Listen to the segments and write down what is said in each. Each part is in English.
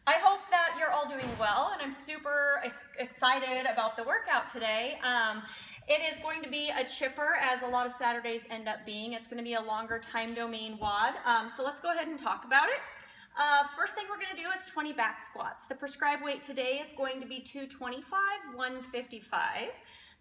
I hope that you're all doing well, and I'm super excited about the workout today. It is going to be a chipper, as a lot of Saturdays end up being. It's going to be a longer time domain WOD, so let's go ahead and talk about it. First thing we're going to do is 20 back squats. The prescribed weight today is going to be 225, 155.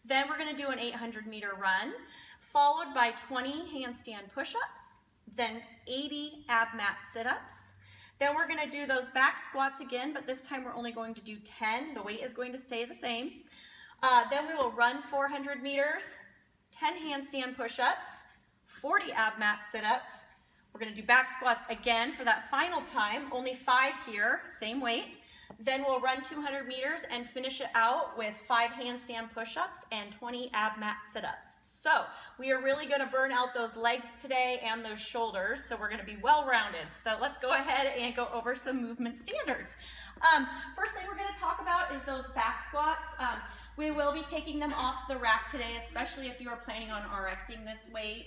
Then we're going to do an 800-meter run, followed by 20 handstand push-ups, then 80 Abmat sit-ups. Then we're going to do those back squats again, but this time we're only going to do 10. The weight is going to stay the same. Then we will run 400 meters, 10 handstand push-ups, 40 Abmat sit-ups. We're going to do back squats again for that final time, only 5 here, same weight. Then we'll run 200 meters and finish it out with 5 handstand push-ups and 20 Abmat sit-ups. So we are really going to burn out those legs today and those shoulders, so we're going to be well-rounded. So let's go ahead and go over some movement standards. First thing we're going to talk about is those back squats. We will be taking them off the rack today, especially if you are planning on RXing this weight.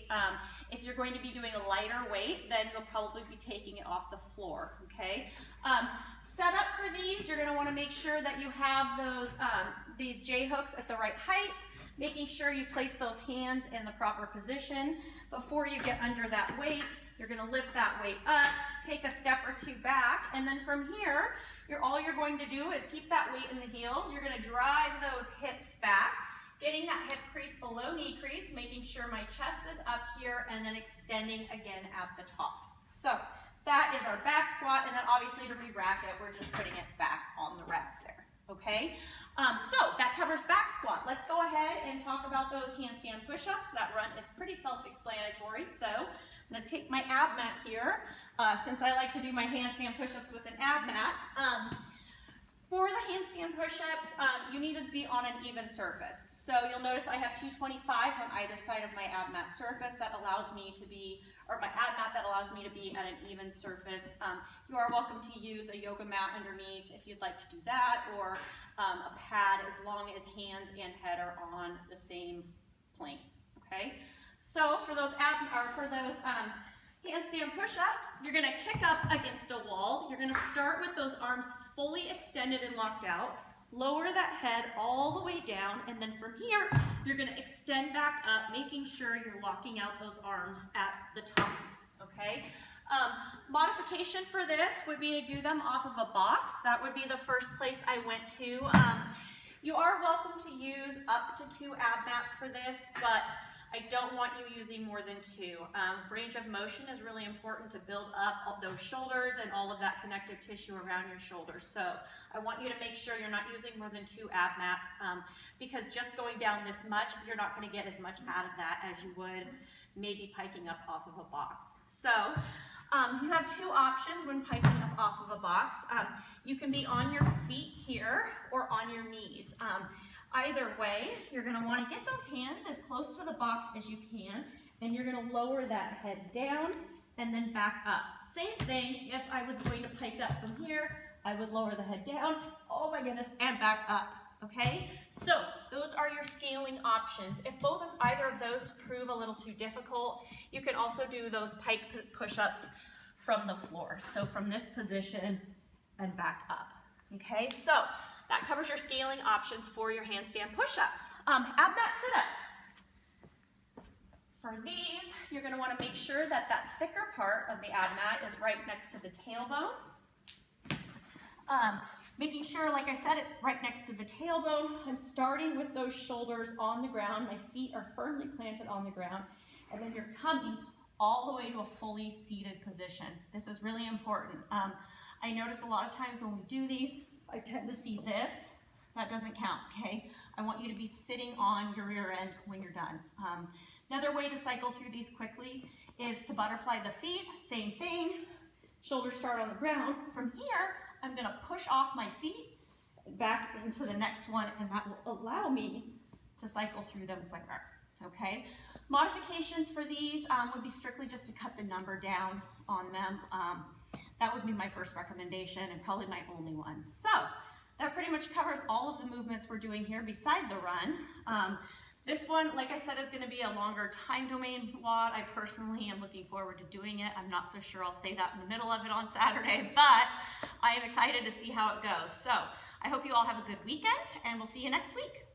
If you're going to be doing a lighter weight, then you'll probably be taking it off the floor, okay? Set up for these, you're gonna wanna make sure that you have those, these J-hooks at the right height, making sure you place those hands in the proper position. Before you get under that weight, you're gonna lift that weight up, take a step or two back, and then from here, all you're going to do is keep that weight in the heels. You're gonna drive those hips back, getting that hip crease below knee crease, making sure my chest is up here, and then extending again at the top. So that is our back squat, and then obviously to re-rack it, we're just putting it back on the rack there, okay? So that covers back squat. Let's go ahead and talk about those handstand push-ups. That run is pretty self-explanatory, so I'm gonna take my Abmat here, since I like to do my handstand push-ups with an Abmat. For the handstand push-ups, you need to be on an even surface. So you'll notice I have 225s on either side of my Abmat surface. That allows me to be, or my Abmat that allows me to be at an even surface. You are welcome to use a yoga mat underneath if you'd like to do that, or a pad, as long as hands and head are on the same plane, okay? So for those handstand push-ups, you're gonna kick up against a wall. You're gonna start with those arms fully extended and locked out. Lower that head all the way down, and then from here, you're gonna extend back up, making sure you're locking out those arms at the top, okay? Modification for this would be to do them off of a box. That would be the first place I went to. You are welcome to use up to 2 Abmats for this, but I don't want you using more than 2. Range of motion is really important to build up those shoulders and all of that connective tissue around your shoulders. So I want you to make sure you're not using more than 2 Abmats, because just going down this much, you're not going to get as much out of that as you would maybe piking up off of a box. So you have 2 options when piking up off of a box. You can be on your feet here or on your knees. Either way, you're going to want to get those hands as close to the box as you can, and you're going to lower that head down and then back up. Same thing, if I was going to pike up from here, I would lower the head down, oh my goodness, and back up, okay? So those are your scaling options. If either of those prove a little too difficult, you can also do those pike push-ups from the floor. So from this position and back up, okay? So that covers your scaling options for your handstand push-ups. Abmat sit-ups. For these, you're going to want to make sure that that thicker part of the Abmat is right next to the tailbone. Making sure, like I said, it's right next to the tailbone. I'm starting with those shoulders on the ground. My feet are firmly planted on the ground. And then you're coming all the way to a fully seated position. This is really important. I notice a lot of times when we do these, I tend to see this. That doesn't count, okay? I want you to be sitting on your rear end when you're done. Another way to cycle through these quickly is to butterfly the feet. Same thing. Shoulders start on the ground. From here, I'm gonna push off my feet back into the next one, and that will allow me to cycle through them quicker, okay? Modifications for these would be strictly just to cut the number down on them. That would be my first recommendation and probably my only one. So that pretty much covers all of the movements we're doing here beside the run. This one, like I said, is going to be a longer time domain WOD. I personally am looking forward to doing it. I'm not so sure I'll say that in the middle of it on Saturday, but I am excited to see how it goes. So I hope you all have a good weekend, and we'll see you next week.